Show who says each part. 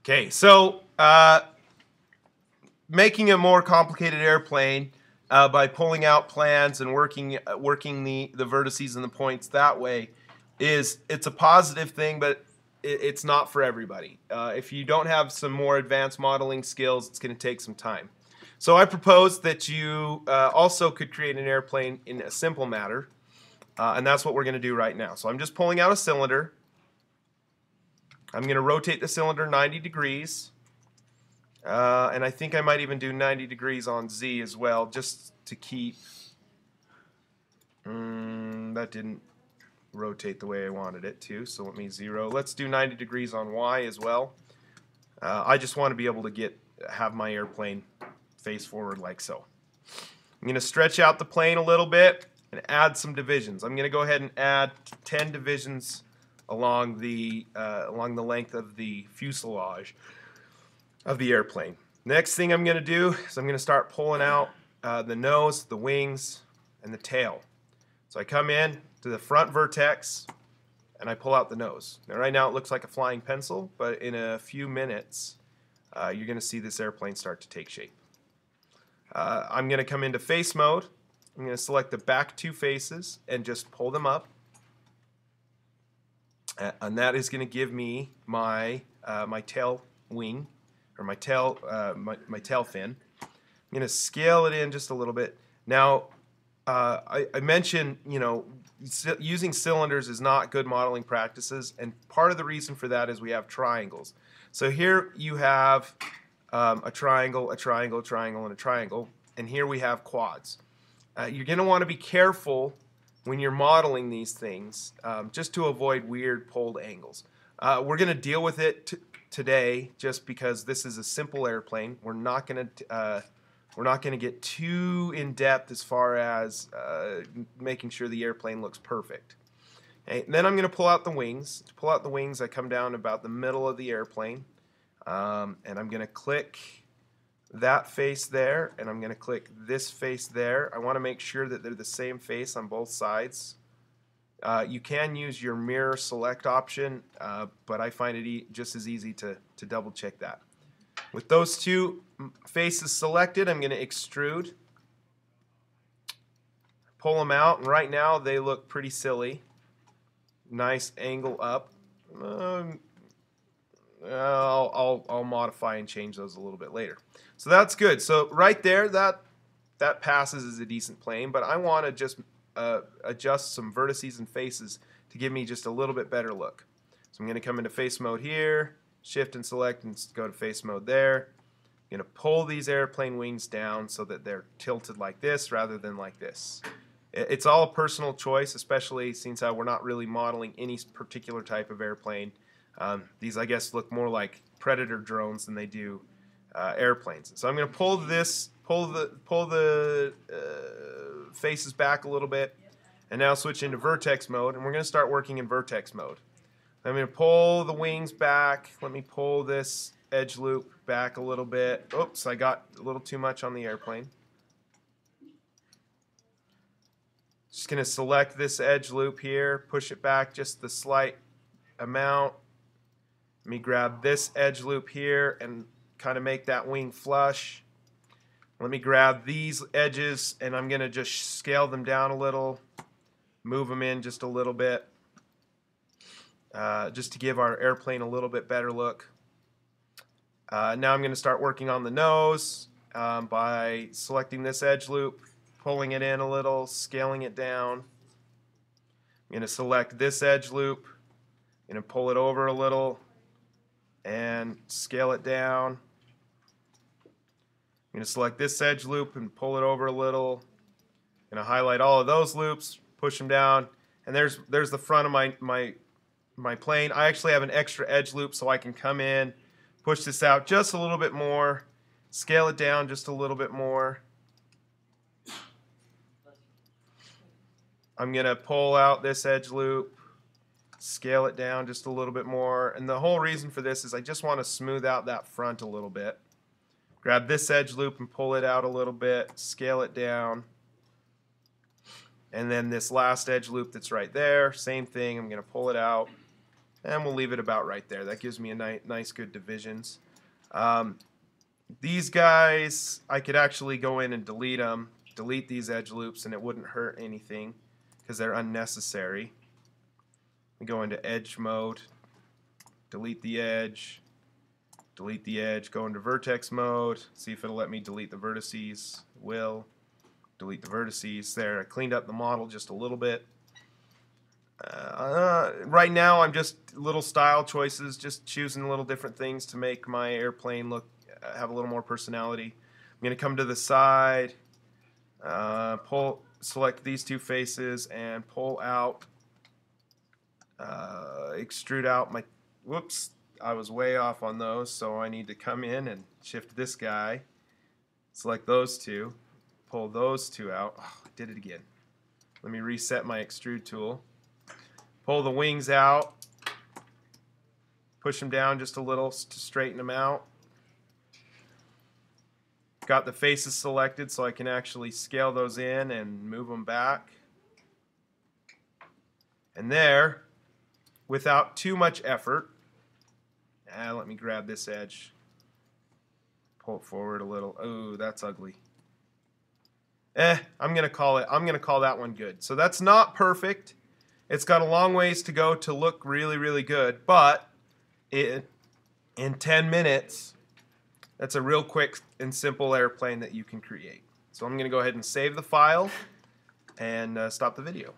Speaker 1: Okay, so making a more complicated airplane by pulling out plans and working the vertices and the points that way it's a positive thing, but it's not for everybody. If you don't have some more advanced modeling skills, it's going to take some time. So I propose that you also could create an airplane in a simple matter, and that's what we're going to do right now. So I'm just pulling out a cylinder. I'm going to rotate the cylinder 90 degrees. And I think I might even do 90 degrees on Z as well, just to keep... that didn't rotate the way I wanted it to, so let me zero. Let's do 90 degrees on Y as well. I just want to be able to have my airplane face forward like so. I'm going to stretch out the plane a little bit and add some divisions. I'm going to go ahead and add 10 divisions along the length of the fuselage of the airplane. Next thing I'm going to do is I'm going to start pulling out the nose, the wings, and the tail. So I come in to the front vertex and I pull out the nose. Now right now it looks like a flying pencil, but in a few minutes you're going to see this airplane start to take shape. I'm going to come into face mode. I'm going to select the back two faces and just pull them up. And that is going to give me my tail wing, or my tail fin. I'm going to scale it in just a little bit. Now, I mentioned, using cylinders is not good modeling practices, and part of the reason for that is we have triangles. So here you have a triangle, a triangle, a triangle, and a triangle, and here we have quads. You're going to want to be careful when you're modeling these things, just to avoid weird pulled angles. We're going to deal with it today just because this is a simple airplane. We're not going to get too in depth as far as making sure the airplane looks perfect. Okay, then I'm going to pull out the wings. To pull out the wings, I come down about the middle of the airplane, and I'm going to click that face there, and I'm going to click this face there. I want to make sure that they're the same face on both sides. You can use your mirror select option, but I find it just as easy to double check that. With those two faces selected, I'm going to extrude, pull them out, and right now they look pretty silly. Nice angle up. I'll modify and change those a little bit later. So that's good. So right there, that passes as a decent plane, but I want to just adjust some vertices and faces to give me just a little bit better look. So I'm going to come into face mode here, shift and select, and go to face mode there. I'm going to pull these airplane wings down so that they're tilted like this rather than like this. It's all a personal choice, especially since we're not really modeling any particular type of airplane. These, I guess, look more like Predator drones than they do airplanes. So I'm going to pull the faces back a little bit, and now switch into vertex mode, and we're going to start working in vertex mode. I'm going to pull the wings back. Let me pull this edge loop back a little bit. Oops, I got a little too much on the airplane. Just going to select this edge loop here, push it back just the slight amount. Let me grab this edge loop here and kind of make that wing flush. Let me grab these edges and I'm going to just scale them down a little, move them in just a little bit, just to give our airplane a little bit better look. Now I'm going to start working on the nose by selecting this edge loop, pulling it in a little, scaling it down. I'm going to select this edge loop, I'm going to pull it over a little and scale it down. I'm going to select this edge loop and pull it over a little. I'm going to highlight all of those loops, push them down, and there's the front of my plane. I actually have an extra edge loop so I can come in, push this out just a little bit more, scale it down just a little bit more. I'm going to pull out this edge loop, scale it down just a little bit more, and the whole reason for this is I just want to smooth out that front a little bit. Grab this edge loop and pull it out a little bit, scale it down, and then this last edge loop that's right there, same thing, I'm going to pull it out, and we'll leave it about right there. That gives me a nice good divisions. These guys, I could actually go in and delete them, delete these edge loops, and it wouldn't hurt anything because they're unnecessary. We go into edge mode, delete the edge, go into vertex mode, see if it'll let me delete the vertices. It will. Delete the vertices. There, I cleaned up the model just a little bit. Right now I'm just little style choices, just choosing little different things to make my airplane look, have a little more personality. I'm going to come to the side, select these two faces and pull out, extrude out my, whoops, I was way off on those, so I need to come in and shift this guy, select those two, pull those two out. Oh, I did it again. Let me reset my extrude tool. Pull the wings out, push them down just a little to straighten them out. Got the faces selected so I can actually scale those in and move them back. And there, without too much effort, let me grab this edge, pull it forward a little. Oh, that's ugly. I'm gonna call that one good. So that's not perfect. It's got a long ways to go to look really, really good, but in 10 minutes, that's a real quick and simple airplane that you can create. So I'm going to go ahead and save the file and stop the video.